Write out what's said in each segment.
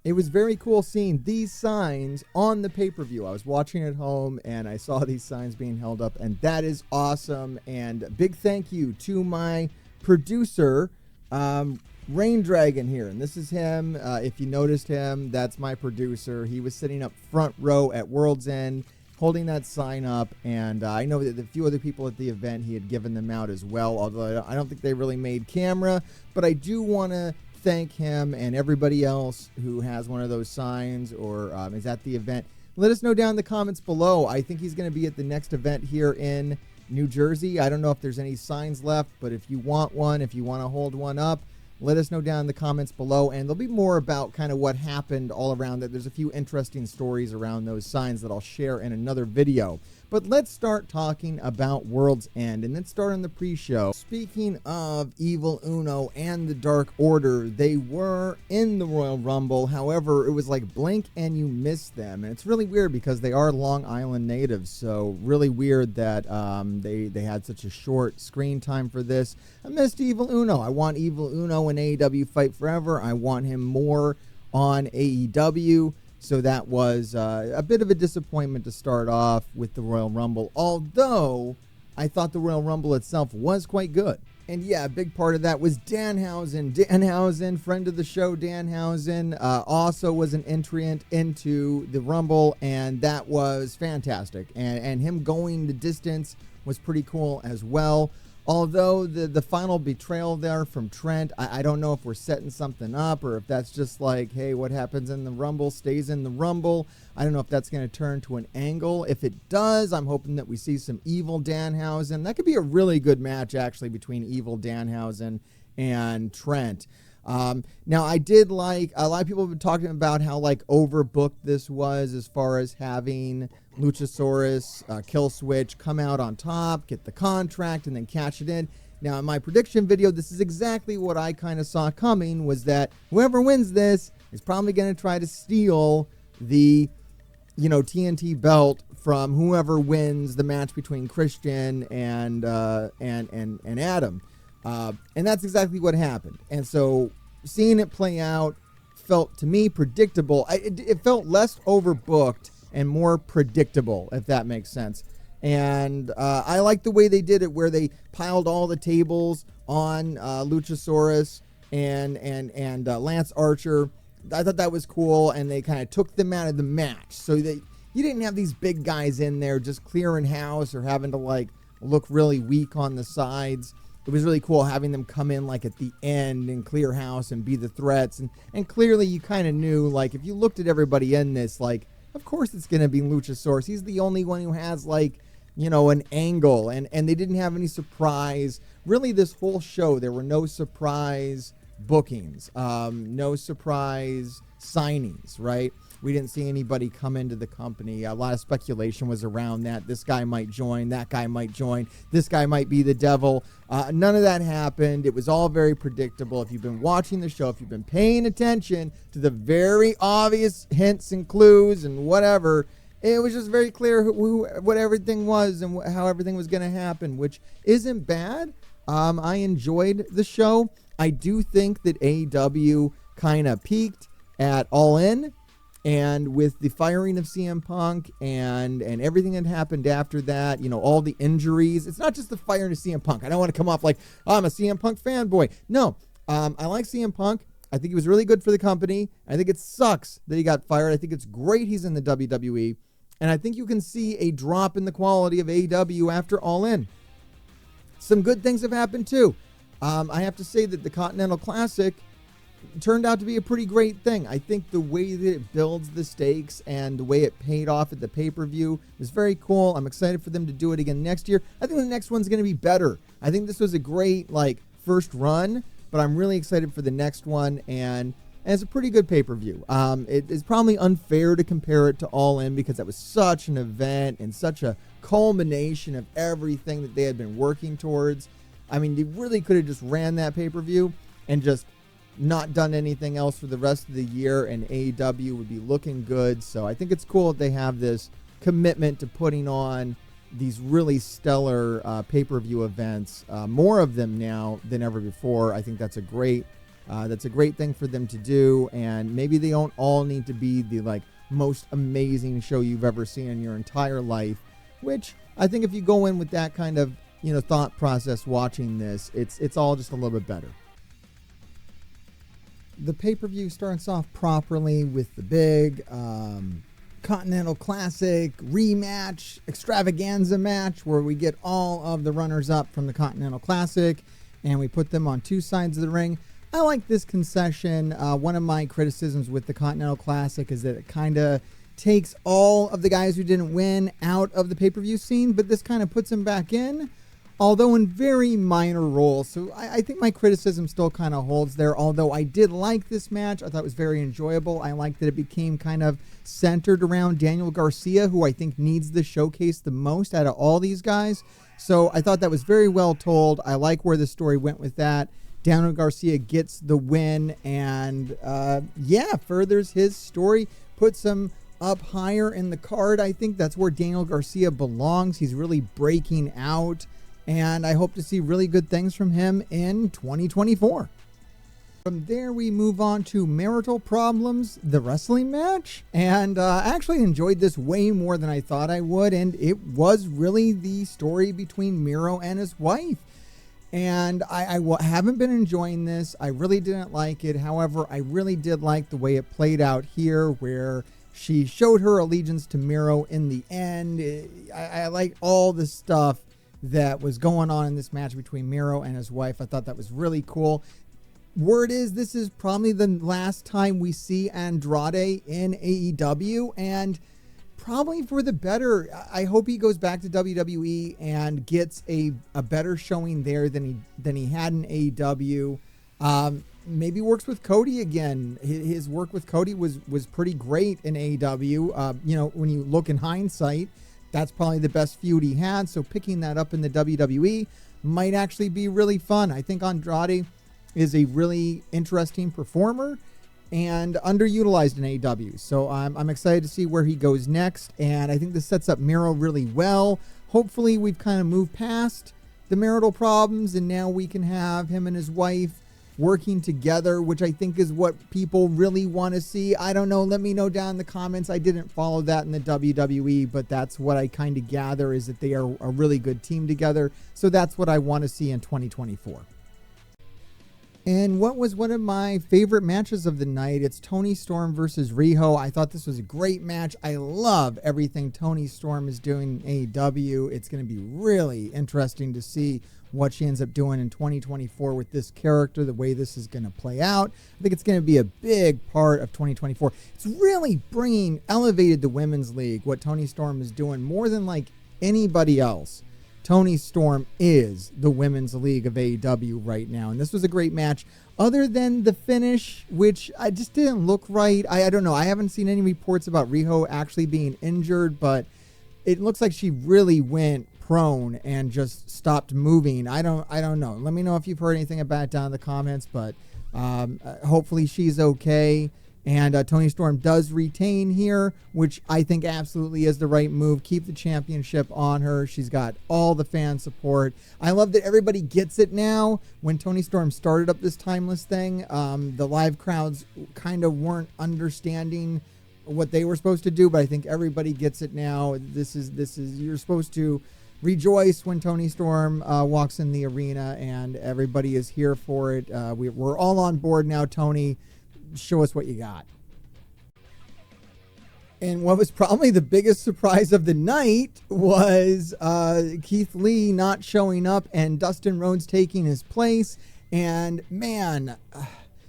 It was very cool seeing these signs on the pay-per-view. I was watching at home and I saw these signs being held up, and that is awesome. And a big thank you to my producer, Rain Dragon here. And this is him. If you noticed him, that's my producer. He was sitting up front row at World's End holding that sign up, and I know that a few other people at the event, he had given them out as well, although I don't think they really made camera, but I do want to thank him and everybody else who has one of those signs or is at the event. Let us know down in the comments below. I think he's going to be at the next event here in New Jersey. I don't know if there's any signs left, but if you want one, if you want to hold one up, let us know down in the comments below, and there'll be more about kind of what happened all around that. There's a few interesting stories around those signs that I'll share in another video. But let's start talking about World's End, and let's start on the pre-show. Speaking of Evil Uno and the Dark Order, they were in the Royal Rumble. However, it was like blink and you miss them, and it's really weird because they are Long Island natives, so really weird that they had such a short screen time for this. I missed Evil Uno. I want Evil Uno in AEW Fight Forever. I want him more on AEW. So that was a bit of a disappointment to start off with the Royal Rumble, although I thought the Royal Rumble itself was quite good. And yeah, a big part of that was Danhausen. Danhausen, friend of the show, Danhausen, also was an entrant into the Rumble, and that was fantastic. And him going the distance was pretty cool as well. Although the final betrayal there from Trent, I don't know if we're setting something up or if that's just like, hey, what happens in the Rumble stays in the Rumble. I don't know if that's going to turn to an angle. If it does, I'm hoping that we see some evil Danhausen. That could be a really good match, actually, between evil Danhausen and Trent. Now, I did like, a lot of people have been talking about how like overbooked this was as far as having Luchasaurus, Killswitch come out on top, get the contract, and then cash it in. Now, in my prediction video, this is exactly what I kind of saw coming, was that whoever wins this is probably going to try to steal the, TNT belt from whoever wins the match between Christian and Adam. And that's exactly what happened. And so seeing it play out felt, to me, predictable. It felt less overbooked and more predictable, if that makes sense. And I like the way they did it, where they piled all the tables on Luchasaurus and Lance Archer. I thought that was cool, and they kind of took them out of the match. So that you didn't have these big guys in there just clearing house or having to, like, look really weak on the sides. It was really cool having them come in like at the end and clear house and be the threats. And clearly you kind of knew, like, if you looked at everybody in this, like, of course it's going to be Luchasaurus. He's the only one who has, like, an angle. And they didn't have any surprise. Really, this whole show, there were no surprise bookings, no surprise signings, right? We didn't see anybody come into the company. A lot of speculation was around that. This guy might join. That guy might join. This guy might be the devil. None of that happened. It was all very predictable. If you've been watching the show, if you've been paying attention to the very obvious hints and clues and whatever, it was just very clear what everything was and how everything was going to happen, which isn't bad. I enjoyed the show. I do think that AEW kind of peaked at All In. And with the firing of CM Punk and everything that happened after that, all the injuries, it's not just the firing of CM Punk. I don't want to come off like, oh, I'm a CM Punk fanboy. No, I like CM Punk. I think he was really good for the company. I think it sucks that he got fired. I think it's great he's in the WWE. And I think you can see a drop in the quality of AEW after All In. Some good things have happened too. I have to say that the Continental Classic turned out to be a pretty great thing. I think the way that it builds the stakes and the way it paid off at the pay-per-view is very cool. I'm excited for them to do it again next year. I think the next one's going to be better. I think this was a great, first run, but I'm really excited for the next one, and it's a pretty good pay-per-view. It is probably unfair to compare it to All In because that was such an event and such a culmination of everything that they had been working towards. I mean, they really could have just ran that pay-per-view and just not done anything else for the rest of the year, and AEW would be looking good. So I think it's cool that they have this commitment to putting on these really stellar pay-per-view events, more of them now than ever before. I think that's a great That's a great thing for them to do, and maybe they don't all need to be the like most amazing show you've ever seen in your entire life, which I think if you go in with that kind of, thought process watching this, it's all just a little bit better. The pay-per-view starts off properly with the big Continental Classic rematch extravaganza match where we get all of the runners-up from the Continental Classic and we put them on two sides of the ring. I like this concession. One of my criticisms with the Continental Classic is that it kind of takes all of the guys who didn't win out of the pay-per-view scene, but this kind of puts them back in, although in very minor roles. So I think my criticism still kind of holds there, although I did like this match. I thought it was very enjoyable. I liked that it became kind of centered around Daniel Garcia, who I think needs the showcase the most out of all these guys. So I thought that was very well told. I like where the story went with that. Daniel Garcia gets the win and, furthers his story, puts him up higher in the card. I think that's where Daniel Garcia belongs. He's really breaking out, and I hope to see really good things from him in 2024. From there, we move on to Marital Problems, the wrestling match, and I actually enjoyed this way more than I thought I would, and it was really the story between Mirro and his wife. And I haven't been enjoying this. I really didn't like it. However, I really did like the way it played out here, where she showed her allegiance to Mirro in the end. I like all the stuff that was going on in this match between Mirro and his wife. I thought that was really cool. Word is this is probably the last time we see Andrade in AEW, and probably for the better. I hope he goes back to WWE and gets a better showing there than he had in AEW. Maybe works with Cody again. His work with Cody was pretty great in AEW. When you look in hindsight, that's probably the best feud he had. So picking that up in the WWE might actually be really fun. I think Andrade is a really interesting performer and underutilized in AEW. So I'm excited to see where he goes next. And I think this sets up Mirro really well. Hopefully we've kind of moved past the marital problems and now we can have him and his wife working together, which I think is what people really want to see. I don't know. Let me know down in the comments. I didn't follow that in the WWE, but that's what I kind of gather is that they are a really good team together. So that's what I want to see in 2024. And what was one of my favorite matches of the night? It's Toni Storm versus Riho. I thought this was a great match. I love everything Toni Storm is doing in AEW. It's going to be really interesting to see what she ends up doing in 2024 with this character, the way this is going to play out. I think it's going to be a big part of 2024. It's really elevated the women's league, what Toni Storm is doing more than like anybody else. Toni Storm is the women's league of AEW right now. And this was a great match. Other than the finish, which I just didn't look right. I don't know. I haven't seen any reports about Riho actually being injured, but it looks like she really went prone and just stopped moving. I don't know. Let me know if you've heard anything about it down in the comments, but hopefully she's okay. And Toni Storm does retain here, which I think absolutely is the right move. Keep the championship on her. She's got all the fan support. I love that everybody gets it now. When Toni Storm started up this Timeless thing, the live crowds kind of weren't understanding what they were supposed to do, but I think everybody gets it now. This is you're supposed to rejoice when Toni Storm walks in the arena, and everybody is here for it. We're all on board now, Toni. Show us what you got. And what was probably the biggest surprise of the night was Keith Lee not showing up and Dustin Rhodes taking his place. And man,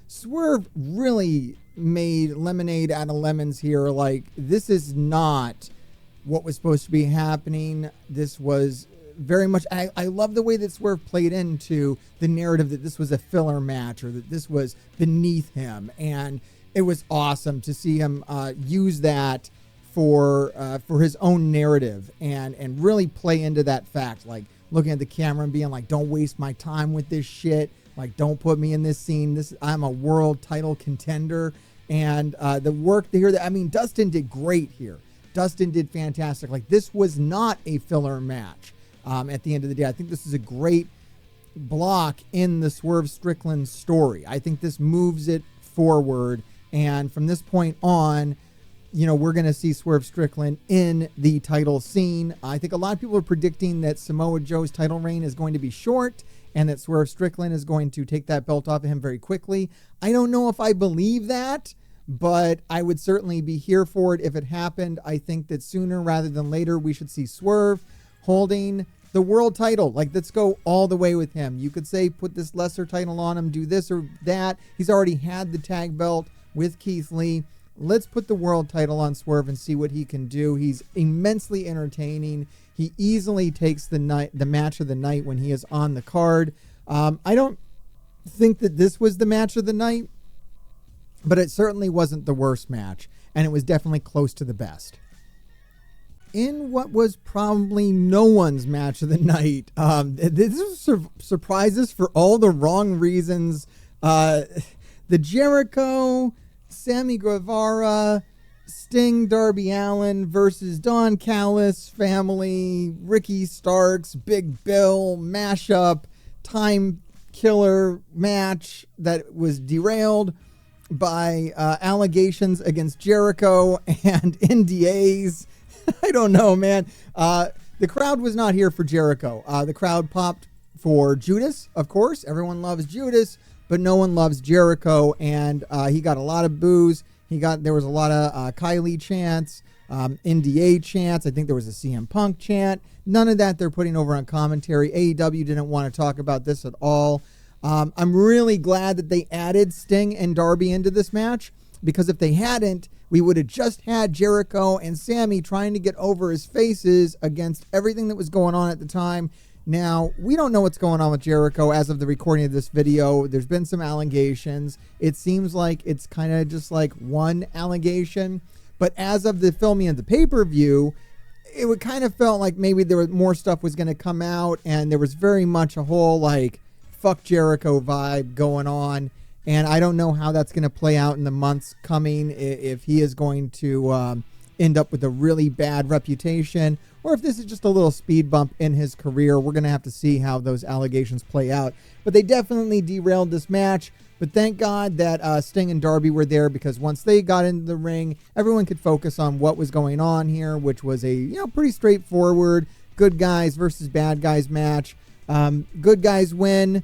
Swerve really made lemonade out of lemons here. Like, this is not what was supposed to be happening. This was very much, I love the way that Swerve played into the narrative that this was a filler match or that this was beneath him, and it was awesome to see him use that for his own narrative and really play into that fact, like looking at the camera and being like, don't waste my time with this shit, like don't put me in this scene, I'm a world title contender. And the work here, Dustin did great here. Dustin did fantastic. Like, this was not a filler match. At the end of the day, I think this is a great block in the Swerve Strickland story. I think this moves it forward, and from this point on, we're going to see Swerve Strickland in the title scene. I think a lot of people are predicting that Samoa Joe's title reign is going to be short and that Swerve Strickland is going to take that belt off of him very quickly. I don't know if I believe that, but I would certainly be here for it if it happened. I think that sooner rather than later, we should see Swerve holding the world title. Like, let's go all the way with him. You could say put this lesser title on him, do this or that. He's already had the tag belt with Keith Lee. Let's put the world title on Swerve and see what he can do. He's immensely entertaining. He easily takes the match of the night when he is on the card. I don't think that this was the match of the night, but it certainly wasn't the worst match, and it was definitely close to the best. In what was probably no one's match of the night, this was surprises for all the wrong reasons. The Jericho, Sammy Guevara, Sting, Darby Allin versus Don Callis family, Ricky Starks, Big Bill mashup, time killer match that was derailed by allegations against Jericho and NDAs. I don't know, man. The crowd was not here for Jericho. The crowd popped for Judas, of course. Everyone loves Judas, but no one loves Jericho, and he got a lot of boos. There was a lot of Kylie chants, NDA chants. I think there was a CM Punk chant. None of that they're putting over on commentary. AEW didn't want to talk about this at all. I'm really glad that they added Sting and Darby into this match, because if they hadn't, we would have just had Jericho and Sammy trying to get over his faces against everything that was going on at the time. Now, we don't know what's going on with Jericho as of the recording of this video. There's been some allegations. It seems like it's kind of just like one allegation. But as of the filming of the pay-per-view, it would kind of felt like maybe there was more stuff was going to come out, and there was very much a whole like fuck Jericho vibe going on. And I don't know how that's going to play out in the months coming, if he is going to end up with a really bad reputation, or if this is just a little speed bump in his career. We're going to have to see how those allegations play out. But they definitely derailed this match. But thank God that Sting and Darby were there, because once they got into the ring, everyone could focus on what was going on here, which was a pretty straightforward good guys versus bad guys match. Good guys win.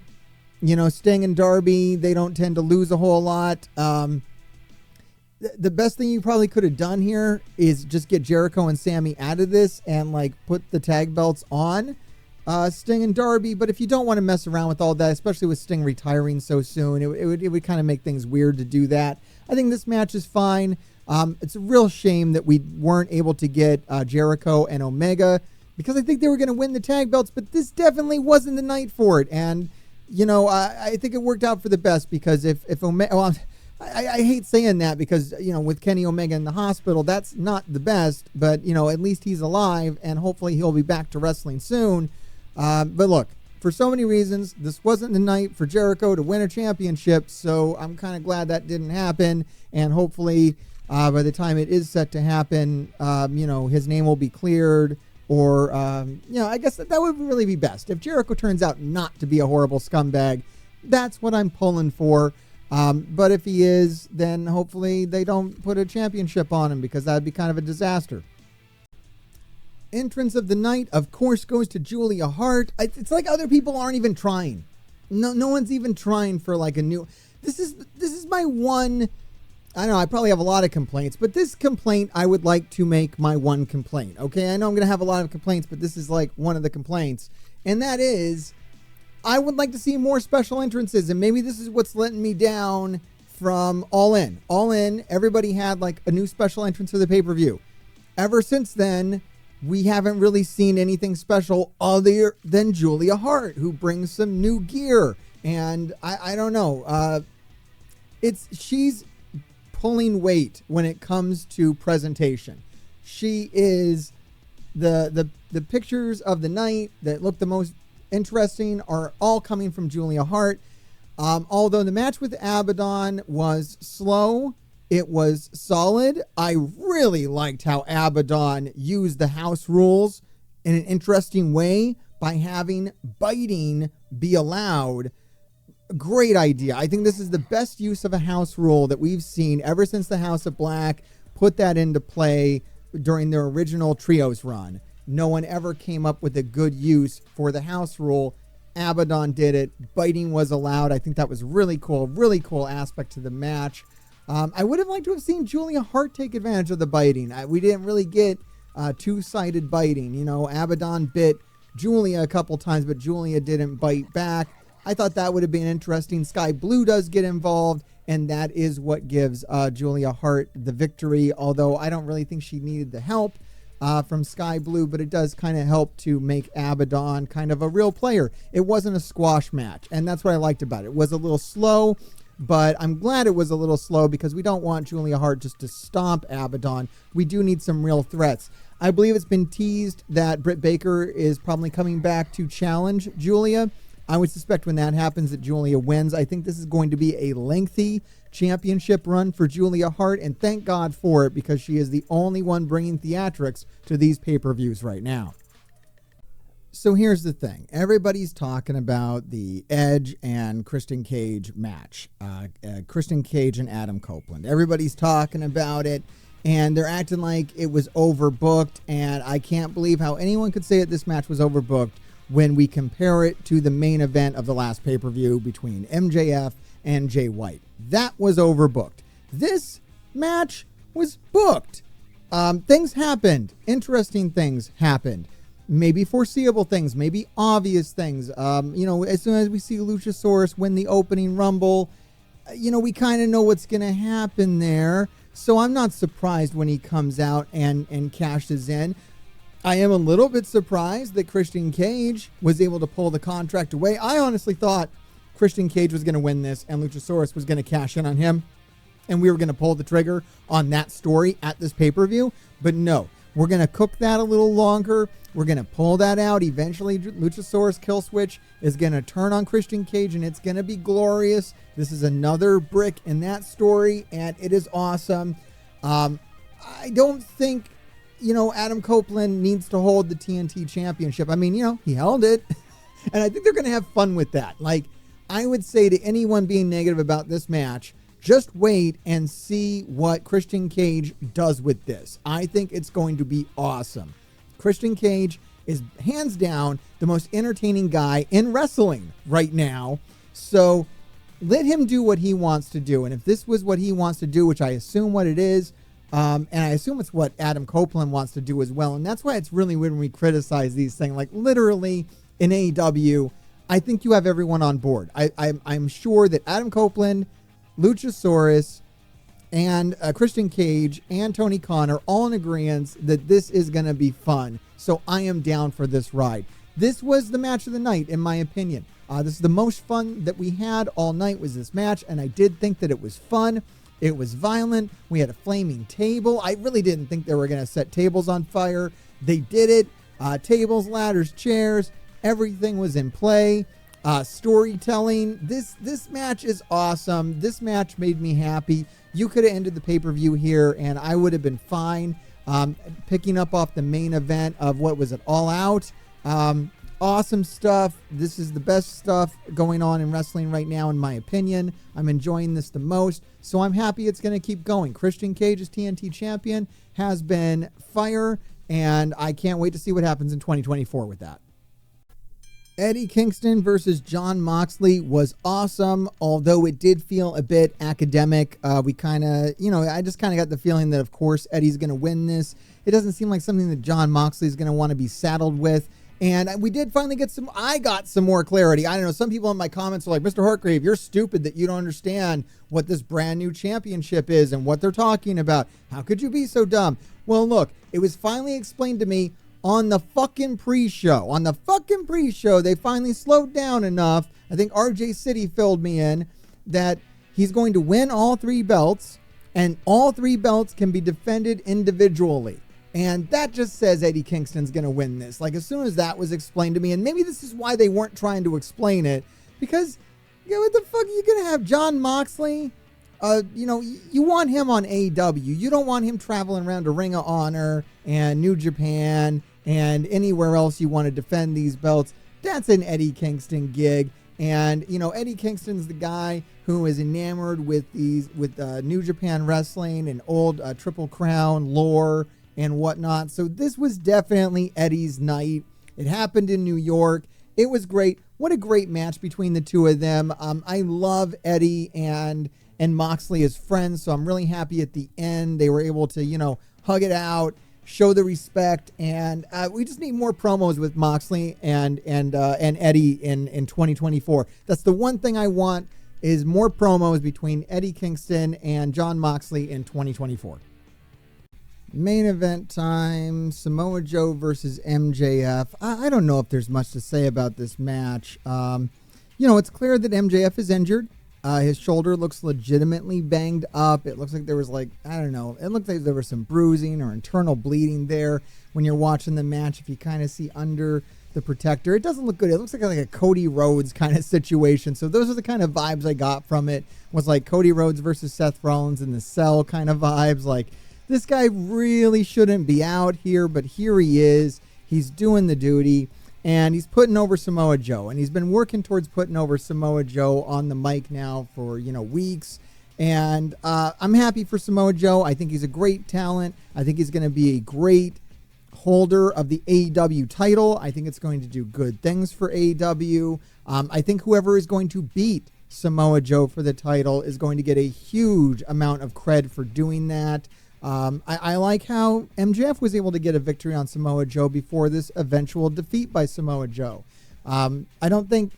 Sting and Darby, they don't tend to lose a whole lot. The best thing you probably could have done here is just get Jericho and Sammy out of this and put the tag belts on Sting and Darby. But if you don't want to mess around with all that, especially with Sting retiring so soon, it would kind of make things weird to do that. I think this match is fine. It's a real shame that we weren't able to get Jericho and Omega, because I think they were going to win the tag belts, but this definitely wasn't the night for it. And I think it worked out for the best, because if Omega, well, I hate saying that, because, with Kenny Omega in the hospital, that's not the best, but, at least he's alive, and hopefully he'll be back to wrestling soon. But look, for so many reasons, this wasn't the night for Jericho to win a championship, so I'm kind of glad that didn't happen, and hopefully by the time it is set to happen, his name will be cleared. Or, I guess that would really be best. If Jericho turns out not to be a horrible scumbag, that's what I'm pulling for. But if he is, then hopefully they don't put a championship on him, because that'd be kind of a disaster. Entrance of the night, of course, goes to Julia Hart. It's like other people aren't even trying. No one's even trying for a new... This is my one... I don't know, I probably have a lot of complaints, but this complaint I would like to make my one complaint, okay? I know I'm going to have a lot of complaints, but this is one of the complaints, and that is, I would like to see more special entrances, and maybe this is what's letting me down from All In. All In, everybody had a new special entrance for the pay-per-view. Ever since then, we haven't really seen anything special other than Julia Hart, who brings some new gear, and I don't know, she's pulling weight when it comes to presentation. She is the pictures of the night that look the most interesting are all coming from Julia Hart. Although the match with Abaddon was slow, it was solid. I really liked how Abaddon used the house rules in an interesting way by having biting be allowed, great idea. I think this is the best use of a house rule that we've seen ever since the House of Black put that into play during their original trios run. No one ever came up with a good use for the house rule. Abaddon did it. Biting was allowed. I think that was really cool aspect to the match. I would have liked to have seen Julia Hart take advantage of the biting. We didn't really get two-sided biting. You know, Abaddon bit Julia a couple times, but Julia didn't bite back. I thought that would have been interesting. Sky Blue does get involved, and that is what gives Julia Hart the victory, although I don't really think she needed the help from Sky Blue, but it does kind of help to make Abaddon kind of a real player. It wasn't a squash match, and that's what I liked about it. It was a little slow, but I'm glad it was a little slow because we don't want Julia Hart just to stomp Abaddon. We do need some real threats. I believe it's been teased that Britt Baker is probably coming back to challenge Julia. I would suspect when that happens that Julia wins. I think this is going to be a lengthy championship run for Julia Hart, and thank God for it because she is the only one bringing theatrics to these pay-per-views right now. So here's the thing. Everybody's talking about the Edge and Christian Cage match. Christian Cage and Adam Copeland. Everybody's talking about it, and they're acting like it was overbooked, and I can't believe how anyone could say that this match was overbooked when we compare it to the main event of the last pay-per-view between MJF and Jay White. That was overbooked. This match was booked. Things happened. Interesting things happened. Maybe foreseeable things, maybe obvious things. As soon as we see Luchasaurus win the opening Rumble, we kind of know what's going to happen there. So I'm not surprised when he comes out and cashes in. I am a little bit surprised that Christian Cage was able to pull the contract away. I honestly thought Christian Cage was going to win this and Luchasaurus was going to cash in on him, and we were going to pull the trigger on that story at this pay-per-view. But no, we're going to cook that a little longer. We're going to pull that out. Eventually, Luchasaurus kill switch is going to turn on Christian Cage, and it's going to be glorious. This is another brick in that story, and it is awesome. I don't think Adam Copeland needs to hold the TNT championship. I mean, he held it. And I think they're going to have fun with that. Like, I would say to anyone being negative about this match, just wait and see what Christian Cage does with this. I think it's going to be awesome. Christian Cage is hands down the most entertaining guy in wrestling right now. So let him do what he wants to do. And if this was what he wants to do, which I assume what it is, and I assume it's what Adam Copeland wants to do as well. And that's why it's really weird when we criticize these things. Like literally in AEW, I think you have everyone on board. I'm sure that Adam Copeland, Luchasaurus, and Christian Cage and Tony Khan are all in agreement that this is going to be fun. So I am down for this ride. This was the match of the night, in my opinion. This is the most fun that we had all night was this match. And I did think that it was fun. It was violent. We had a flaming table. I really didn't think they were going to set tables on fire. They did it. Tables, ladders, chairs, everything was in play. Storytelling. This match is awesome. This match made me happy. You could have ended the pay-per-view here, and I would have been fine. Picking up off the main event of what was it, All Out. Awesome stuff. This is the best stuff going on in wrestling right now, in my opinion. I'm enjoying this the most, so I'm happy it's going to keep going. Christian Cage as TNT champion has been fire, and I can't wait to see what happens in 2024 with that. Eddie Kingston versus Jon Moxley was awesome, although it did feel a bit academic. We kind of, I just kind of got the feeling that, of course, Eddie's going to win this. It doesn't seem like something that Jon Moxley is going to want to be saddled with. And we did finally get I got some more clarity. I don't know, some people in my comments are like, Mr. Hartgrave, you're stupid that you don't understand what this brand new championship is and what they're talking about. How could you be so dumb? Well, look, it was finally explained to me on the fucking pre-show. On the fucking pre-show, they finally slowed down enough. I think RJ City filled me in that he's going to win all three belts, and all three belts can be defended individually. And that just says Eddie Kingston's going to win this. Like, as soon as that was explained to me, and maybe this is why they weren't trying to explain it, because, what the fuck, you're going to have Jon Moxley? You want him on AEW. You don't want him traveling around to Ring of Honor and New Japan and anywhere else you want to defend these belts. That's an Eddie Kingston gig. And, Eddie Kingston's the guy who is enamored with New Japan Wrestling and old Triple Crown lore and whatnot. So this was definitely Eddie's night. It happened in New York. It was great. What a great match between the two of them. I love Eddie and Moxley as friends, so I'm really happy at the end they were able to, hug it out, show the respect, and we just need more promos with Moxley and Eddie in 2024. That's the one thing I want, is more promos between Eddie Kingston and Jon Moxley in 2024. Main event time, Samoa Joe versus MJF. I don't know if there's much to say about this match. It's clear that MJF is injured. His shoulder looks legitimately banged up. It looks like there was it looked like there was some bruising or internal bleeding there when you're watching the match. If you kind of see under the protector, it doesn't look good. It looks like a Cody Rhodes kind of situation. So those are the kind of vibes I got from it. Was like Cody Rhodes versus Seth Rollins in the Cell kind of vibes. Like, this guy really shouldn't be out here, but here he is. He's doing the duty. And he's putting over Samoa Joe. And he's been working towards putting over Samoa Joe on the mic now for, weeks. And I'm happy for Samoa Joe. I think he's a great talent. I think he's going to be a great holder of the AEW title. I think it's going to do good things for AEW. I think whoever is going to beat Samoa Joe for the title is going to get a huge amount of cred for doing that. I like how MJF was able to get a victory on Samoa Joe before this eventual defeat by Samoa Joe. I don't think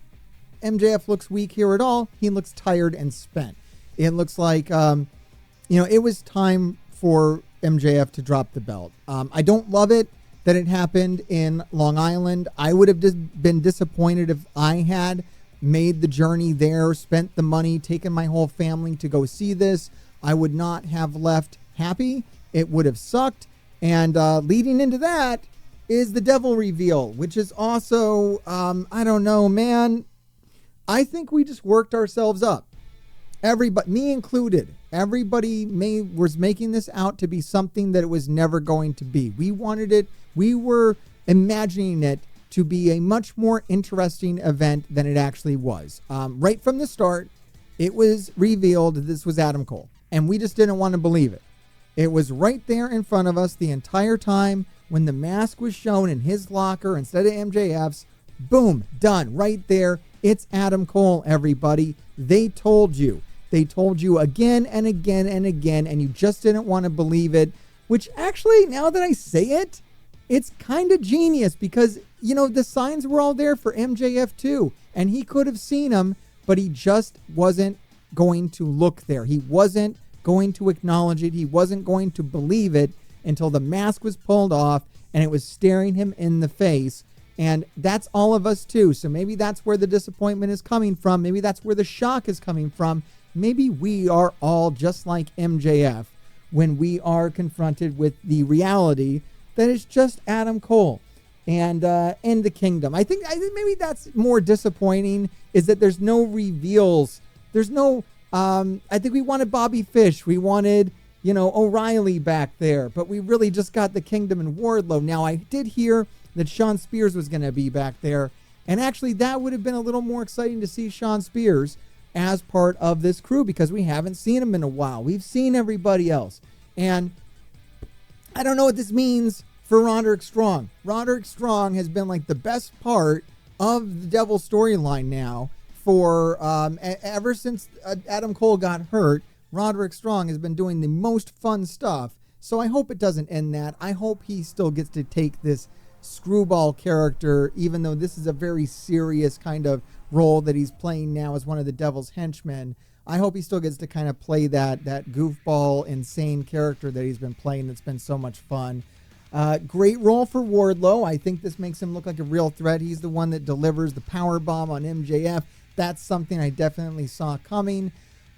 MJF looks weak here at all. He looks tired and spent. It looks like, it was time for MJF to drop the belt. I don't love it that it happened in Long Island. I would have just been disappointed if I had made the journey there, spent the money, taken my whole family to go see this. I would not have left happy. It would have sucked. And leading into that is the devil reveal, which is also, I don't know, man. I think we just worked ourselves up. Everybody, me included, everybody was making this out to be something that it was never going to be. We wanted it. We were imagining it to be a much more interesting event than it actually was. Right from the start, it was revealed that this was Adam Cole, and we just didn't want to believe it. It was right there in front of us the entire time when the mask was shown in his locker instead of MJF's. Boom, done, right there. It's Adam Cole, everybody. They told you. They told you again and again and again, and you just didn't want to believe it, which actually, now that I say it, it's kind of genius because, the signs were all there for MJF too, and he could have seen them, but he just wasn't going to look there. He wasn't going to acknowledge it. He wasn't going to believe it until the mask was pulled off and it was staring him in the face. And that's all of us too. So maybe that's where the disappointment is coming from. Maybe that's where the shock is coming from. Maybe we are all just like MJF when we are confronted with the reality that it's just Adam Cole and the Kingdom. I think maybe that's more disappointing, is that there's no reveals. There's no, I think we wanted Bobby Fish. We wanted, O'Reilly back there, but we really just got the Kingdom and Wardlow. Now, I did hear that Shawn Spears was going to be back there, and actually that would have been a little more exciting to see Shawn Spears as part of this crew, because we haven't seen him in a while. We've seen everybody else, and I don't know what this means for Roderick Strong. Roderick Strong has been like the best part of the Devil storyline now for ever since Adam Cole got hurt. Roderick Strong has been doing the most fun stuff, so I hope it doesn't end that. I hope he still gets to take this screwball character, even though this is a very serious kind of role that he's playing now as one of the Devil's henchmen. I hope he still gets to kind of play that goofball, insane character that he's been playing that's been so much fun. Great role for Wardlow. I think this makes him look like a real threat. He's the one that delivers the power bomb on MJF. That's something I definitely saw coming.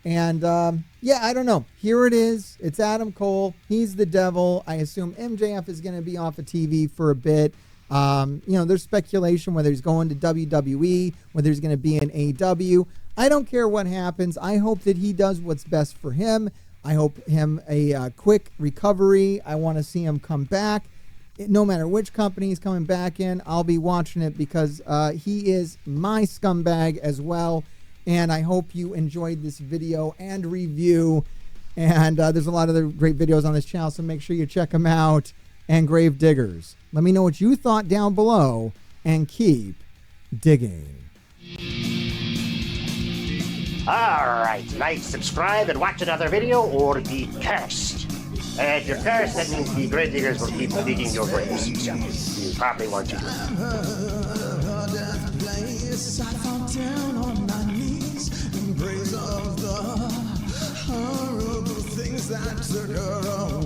And I don't know. Here it is. It's Adam Cole. He's the Devil. I assume MJF is going to be off of TV for a bit. There's speculation whether he's going to WWE, whether he's going to be in AEW. I don't care what happens. I hope that he does what's best for him. I hope him a quick recovery. I want to see him come back. no matter which company he's coming back in, I'll be watching it because he is my scumbag as well. And I hope you enjoyed this video and review. And there's a lot of other great videos on this channel, so make sure you check them out. And Grave Diggers, let me know what you thought down below, and keep digging. Alright, like, subscribe, and watch another video, or be cursed. And if you're cursed, that means the Grave Diggers will keep digging your graves. So you probably want to. I fall down on my knees in praise of the horrible things that took her away.